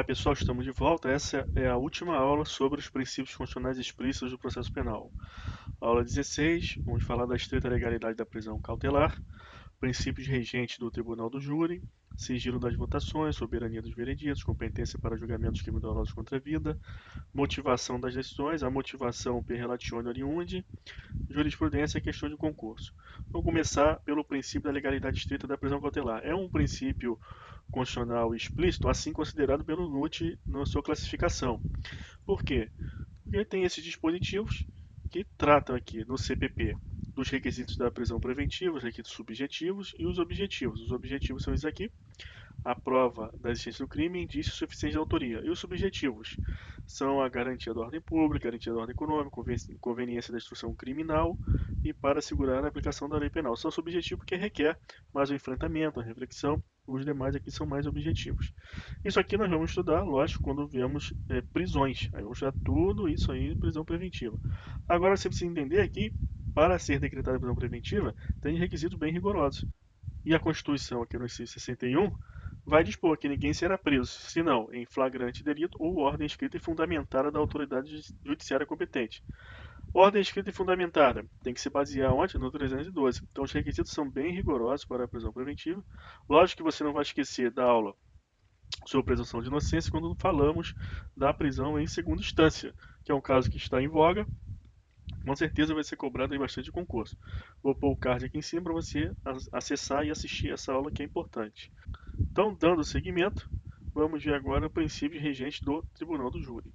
Olá pessoal, estamos de volta. Essa é a última aula sobre os princípios constitucionais explícitos do processo penal. Aula 16, vamos falar da estrita legalidade da prisão cautelar, princípios regentes do tribunal do júri, sigilo das votações, soberania dos vereditos, competência para julgamentos criminosos contra a vida, motivação das decisões, a motivação per relatione oriundi, jurisprudência e questão de concurso. Vamos começar pelo princípio da legalidade estrita da prisão cautelar. É um princípio constitucional explícito, assim considerado pelo NUT na sua classificação. Por quê? Porque tem esses dispositivos que tratam aqui no CPP dos requisitos da prisão preventiva, os requisitos subjetivos e os objetivos. Os objetivos são esses aqui: a prova da existência do crime, indício suficiente de autoria. E os subjetivos são a garantia da ordem pública, garantia da ordem econômica, conveniência da instrução criminal e para assegurar a aplicação da lei penal. São subjetivos porque requer mais o enfrentamento, a reflexão. Os demais aqui são mais objetivos. Isso aqui nós vamos estudar, lógico, quando vemos prisões. Aí vamos estudar tudo isso aí em prisão preventiva. Agora você precisa entender que para ser decretada a prisão preventiva, tem requisitos bem rigorosos. E a Constituição, aqui no inciso 61, vai dispor que ninguém será preso, senão em flagrante delito ou ordem escrita e fundamentada da autoridade judiciária competente. Ordem escrita e fundamentada tem que se basear onde? No 312. Então os requisitos são bem rigorosos para a prisão preventiva. Lógico que você não vai esquecer da aula sobre presunção de inocência quando falamos da prisão em segunda instância, que é um caso que está em voga, com certeza vai ser cobrado em bastante concurso. Vou pôr o card aqui em cima para você acessar e assistir essa aula que é importante. Então, dando seguimento, vamos ver agora o princípio regente do Tribunal do Júri.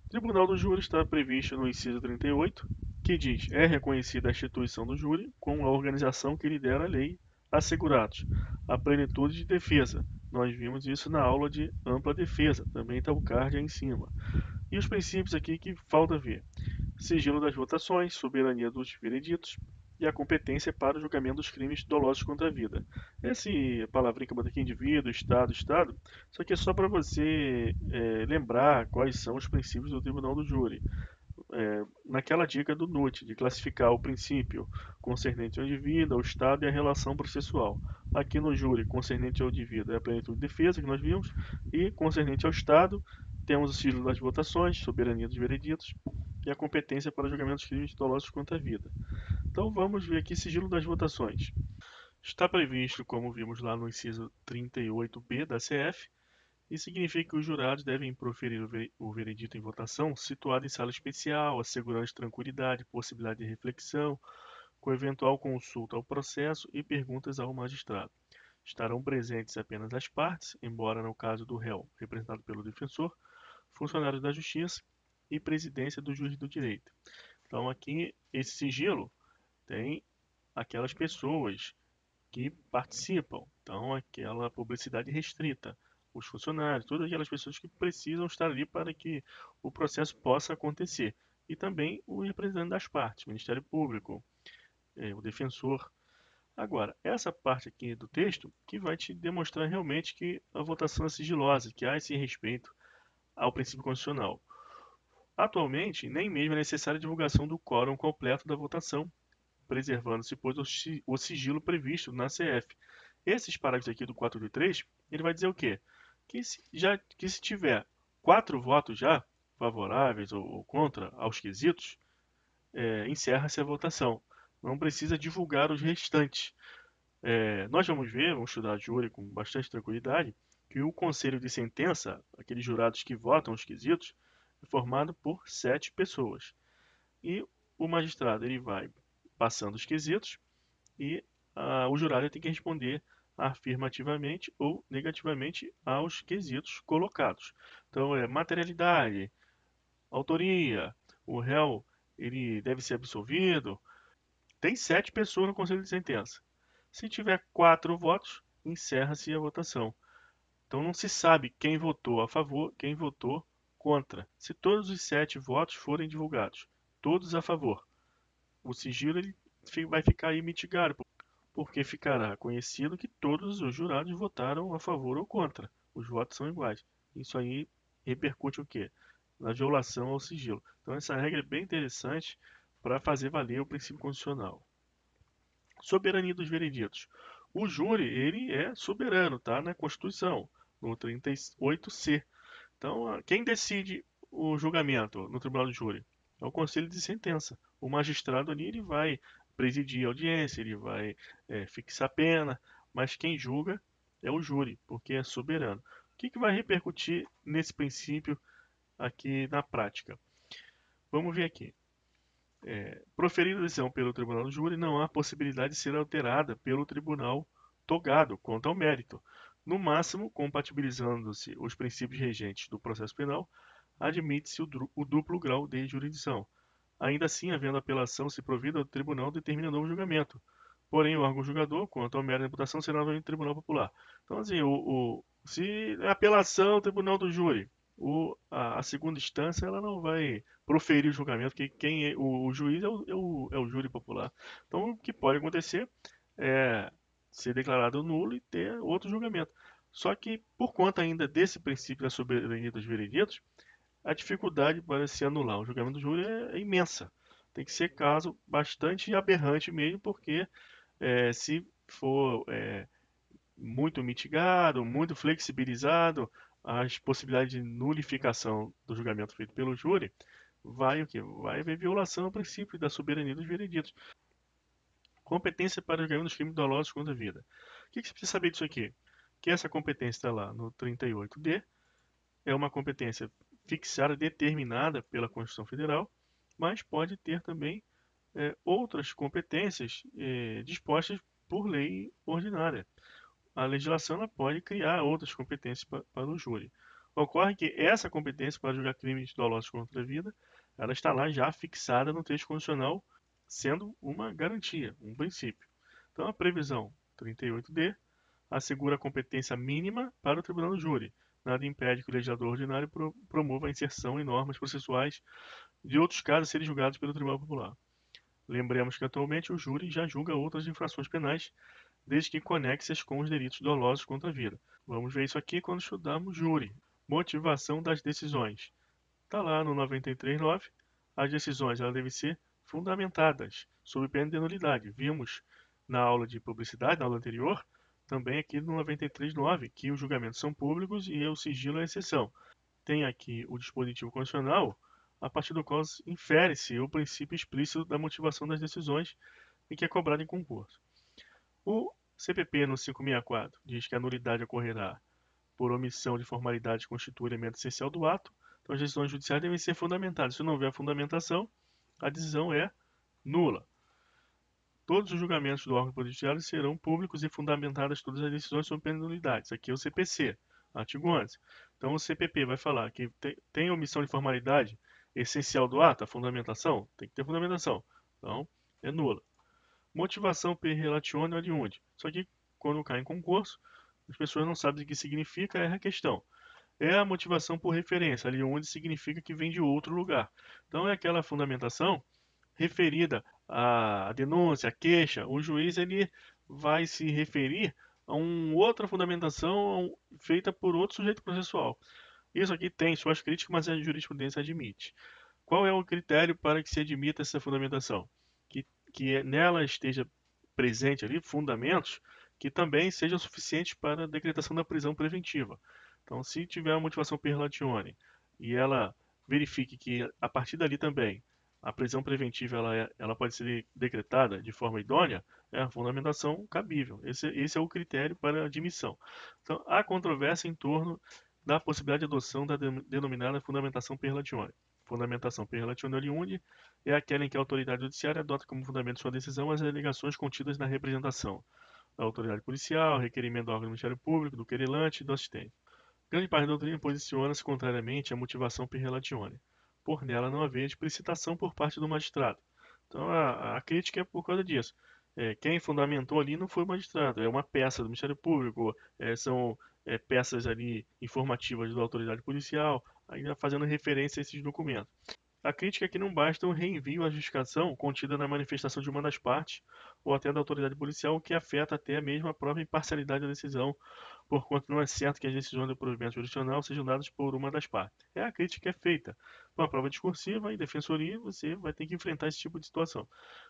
O Tribunal do Júri está previsto no inciso 38, que diz: é reconhecida a instituição do júri como a organização que lidera a lei, assegurados a plenitude de defesa. Nós vimos isso na aula de ampla defesa, também está o card aí em cima. E os princípios aqui que falta ver: sigilo das votações, soberania dos vereditos e a competência para o julgamento dos crimes dolosos contra a vida. Esse palavrinho que eu botei aqui, indivíduo, Estado, isso aqui é só para você lembrar quais são os princípios do Tribunal do Júri. Naquela dica do NUT, de classificar o princípio concernente ao indivíduo, ao Estado e à relação processual. Aqui no júri, concernente ao indivíduo é a plenitude de defesa, que nós vimos, e concernente ao Estado, temos o sigilo das votações, soberania dos vereditos e a competência para julgamento dos crimes dolosos contra a vida. Então vamos ver aqui sigilo das votações. Está previsto, como vimos lá no inciso 38b da CF, e significa que os jurados devem proferir o veredito em votação situado em sala especial, assegurando tranquilidade, possibilidade de reflexão, com eventual consulta ao processo e perguntas ao magistrado. Estarão presentes apenas as partes, embora no caso do réu, representado pelo defensor, funcionários da justiça e presidência do juiz do direito. Então aqui esse sigilo tem aquelas pessoas que participam, então aquela publicidade restrita, os funcionários, todas aquelas pessoas que precisam estar ali para que o processo possa acontecer. E também o representante das partes, Ministério Público, o defensor. Agora, essa parte aqui do texto que vai te demonstrar realmente que a votação é sigilosa, que há esse respeito ao princípio constitucional. Atualmente, nem mesmo é necessária a divulgação do quórum completo da votação, preservando-se, pois, o sigilo previsto na CF. Esses parágrafos aqui do 483, ele vai dizer o quê? Que se tiver 4 votos já, favoráveis ou contra aos quesitos, encerra-se a votação. Não precisa divulgar os restantes. Nós vamos ver, vamos estudar a júri com bastante tranquilidade, que o conselho de sentença, aqueles jurados que votam os quesitos, é formado por 7 pessoas. E o magistrado ele vai passando os quesitos e o jurado tem que responder afirmativamente ou negativamente aos quesitos colocados. Então, materialidade, autoria, o réu ele deve ser absolvido. Tem 7 pessoas no conselho de sentença. Se tiver 4 votos, encerra-se a votação. Então não se sabe quem votou a favor, quem votou contra. Se todos os 7 votos forem divulgados, todos a favor, o sigilo ele vai ficar aí mitigado, porque ficará conhecido que todos os jurados votaram a favor ou contra. Os votos são iguais. Isso aí repercute o quê? Na violação ao sigilo. Então essa regra é bem interessante para fazer valer o princípio constitucional. Soberania dos vereditos. O júri ele é soberano, tá na Constituição, no 38C. Então, quem decide o julgamento no tribunal de júri? É o conselho de sentença. O magistrado ali ele vai presidir a audiência, ele vai fixar a pena, mas quem julga é o júri, porque é soberano. O que vai repercutir nesse princípio aqui na prática? Vamos ver aqui. Proferida a decisão pelo tribunal do júri, não há possibilidade de ser alterada pelo tribunal togado quanto ao mérito. No máximo, compatibilizando-se os princípios regentes do processo penal, admite-se o duplo grau de jurisdição. Ainda assim, havendo apelação, se provida, o tribunal determina novo julgamento. Porém, o órgão julgador, quanto ao mérito da imputação, será novamente tribunal popular. Então, assim, se é apelação, tribunal do júri, a segunda instância ela não vai proferir o julgamento, porque quem é o juiz é o júri popular. Então, o que pode acontecer é ser declarado nulo e ter outro julgamento. Só que, por conta ainda desse princípio da soberania dos vereditos, a dificuldade para se anular o julgamento do júri é imensa. Tem que ser caso bastante aberrante mesmo, porque se for muito mitigado, muito flexibilizado, as possibilidades de nulificação do julgamento feito pelo júri vai o quê? Vai haver violação ao princípio da soberania dos vereditos. Competência para o julgamento dos crimes dolosos contra a vida. O que você precisa saber disso aqui? Que essa competência está lá no 38D, é uma competência fixada, determinada pela Constituição Federal, mas pode ter também outras competências dispostas por lei ordinária. A legislação ela pode criar outras competências para o júri. Ocorre que essa competência para julgar crimes dolosos contra a vida, ela está lá já fixada no texto constitucional, sendo uma garantia, um princípio. Então, a previsão 38D assegura a competência mínima para o tribunal do júri. Nada impede que o legislador ordinário promova a inserção em normas processuais de outros casos serem julgados pelo Tribunal Popular. Lembremos que atualmente o júri já julga outras infrações penais, desde que conexas com os delitos dolosos contra a vida. Vamos ver isso aqui quando estudarmos júri. Motivação das decisões. Está lá no 93.9. As decisões elas devem ser fundamentadas, sob pena de nulidade. Vimos na aula de publicidade, na aula anterior, também aqui no 93.9, que os julgamentos são públicos e o sigilo é exceção. Tem aqui o dispositivo constitucional, a partir do qual infere-se o princípio explícito da motivação das decisões e que é cobrado em concurso. O CPP no 564 diz que a nulidade ocorrerá por omissão de formalidade que constitui elemento essencial do ato. Então, as decisões judiciais devem ser fundamentadas. Se não houver fundamentação, a decisão é nula. Todos os julgamentos do órgão judiciário serão públicos e fundamentadas todas as decisões sob pena de nulidade. Isso aqui é o CPC, artigo 11. Então, o CPP vai falar que tem omissão de formalidade essencial do ato, a fundamentação, tem que ter fundamentação. Então, é nula. Motivação per relatione aliundi. Só que, quando cai em concurso, as pessoas não sabem o que significa, é a questão. É a motivação por referência, aliundi significa que vem de outro lugar. Então, é aquela fundamentação referida à denúncia, à queixa. O juiz ele vai se referir a uma outra fundamentação feita por outro sujeito processual. Isso aqui tem suas críticas, mas a jurisprudência admite. Qual é o critério para que se admita essa fundamentação? Que nela esteja presente ali fundamentos que também sejam suficientes para a decretação da prisão preventiva. Então, se tiver uma motivação per relatione e ela verifique que a partir dali também a prisão preventiva ela pode ser decretada de forma idônea, é a fundamentação cabível. Esse é o critério para admissão. Então, há controvérsia em torno da possibilidade de adoção da denominada fundamentação per relatione. Fundamentação per relatione aliundi é aquela em que a autoridade judiciária adota como fundamento de sua decisão as alegações contidas na representação da autoridade policial, requerimento do órgão do Ministério Público, do querelante e do assistente. Grande parte da doutrina posiciona-se contrariamente à motivação per relatione, por nela não haver explicitação por parte do magistrado. Então a crítica é por causa disso. Quem fundamentou ali não foi o magistrado, é uma peça do Ministério Público, são peças ali informativas da autoridade policial, ainda fazendo referência a esses documentos. A crítica é que não basta o reenvio à justificação contida na manifestação de uma das partes ou até da autoridade policial, o que afeta até mesmo a própria imparcialidade da decisão, porquanto não é certo que as decisões do provimento jurisdicional sejam dadas por uma das partes. É a crítica que é feita. Com a prova discursiva e defensoria, você vai ter que enfrentar esse tipo de situação.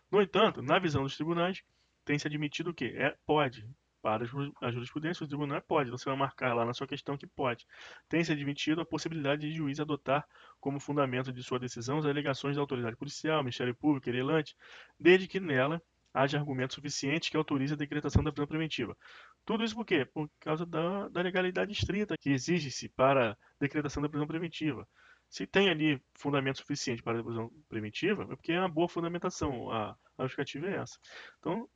No entanto, na visão dos tribunais, tem-se admitido que pode Para a jurisprudência, o tribunal pode. Então, você vai marcar lá na sua questão que pode. Tem-se admitido a possibilidade de juiz adotar como fundamento de sua decisão as alegações da autoridade policial, Ministério Público, querelante, desde que nela haja argumento suficiente que autorize a decretação da prisão preventiva. Tudo isso por quê? Por causa da legalidade estrita que exige-se para a decretação da prisão preventiva. Se tem ali fundamento suficiente para a prisão preventiva, é porque é uma boa fundamentação. A justificativa é essa. Então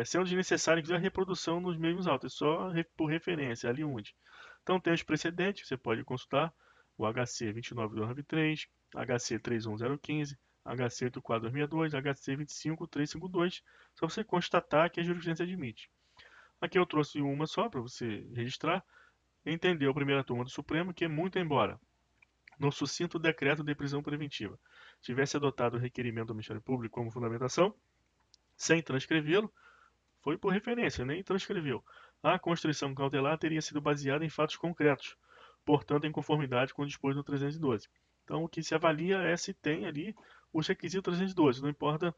sendo desnecessário a reprodução nos mesmos autos, é só por referência, ali onde. Então tem os precedentes, você pode consultar o HC 29.293, HC 31015, HC 84262, HC 25352, só você constatar que a jurisprudência admite. Aqui eu trouxe uma só para você registrar. Entendeu a primeira turma do Supremo que, muito embora no sucinto decreto de prisão preventiva tivesse adotado o requerimento do Ministério Público como fundamentação, sem transcrevê-lo, foi por referência, nem transcreveu. A constrição cautelar teria sido baseada em fatos concretos, portanto, em conformidade com o disposto no 312. Então, o que se avalia é se tem ali os requisitos 312, não importa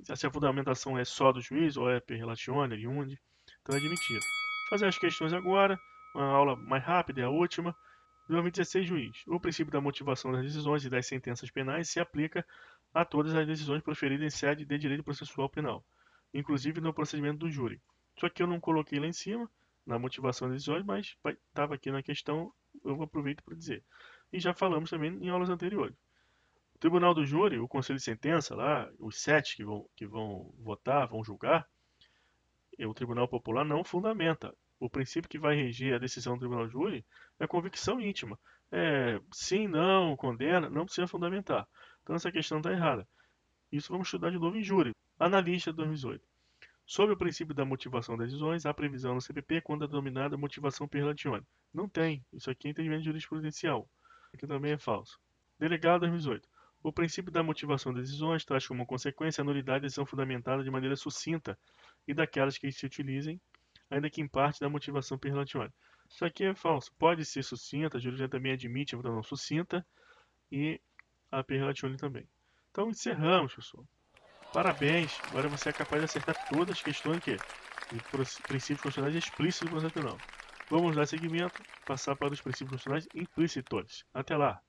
se a fundamentação é só do juiz ou é per relatione, oriundi, então é admitido. Fazer as questões agora, uma aula mais rápida, é a última. 2016, juiz. O princípio da motivação das decisões e das sentenças penais se aplica a todas as decisões proferidas em sede de direito processual penal, inclusive no procedimento do júri. Isso aqui eu não coloquei lá em cima, na motivação das decisões, mas estava aqui na questão, eu aproveito para dizer. E já falamos também em aulas anteriores. O tribunal do júri, o conselho de sentença, lá, os 7 que vão votar, vão julgar, o tribunal popular não fundamenta. O princípio que vai reger a decisão do tribunal do júri é a convicção íntima. Sim, não, condena, não precisa fundamentar. Então essa questão está errada. Isso vamos estudar de novo em júri. Analista 2018. Sob o princípio da motivação das decisões, há previsão no CPP quando é denominada motivação per relatione. Não tem. Isso aqui é entendimento jurisprudencial. Aqui também é falso. Delegado 2018. O princípio da motivação das decisões traz como consequência a nulidade de decisão fundamentada de maneira sucinta e daquelas que se utilizem, ainda que em parte, da motivação per relatione. Isso aqui é falso. Pode ser sucinta, a jurisprudência também admite a votação sucinta e a per relatione também. Então encerramos, pessoal. Parabéns, agora você é capaz de acertar todas as questões aqui, de princípios constitucionais explícitos do processo penal. Vamos dar seguimento, passar para os princípios constitucionais implícitos. Até lá!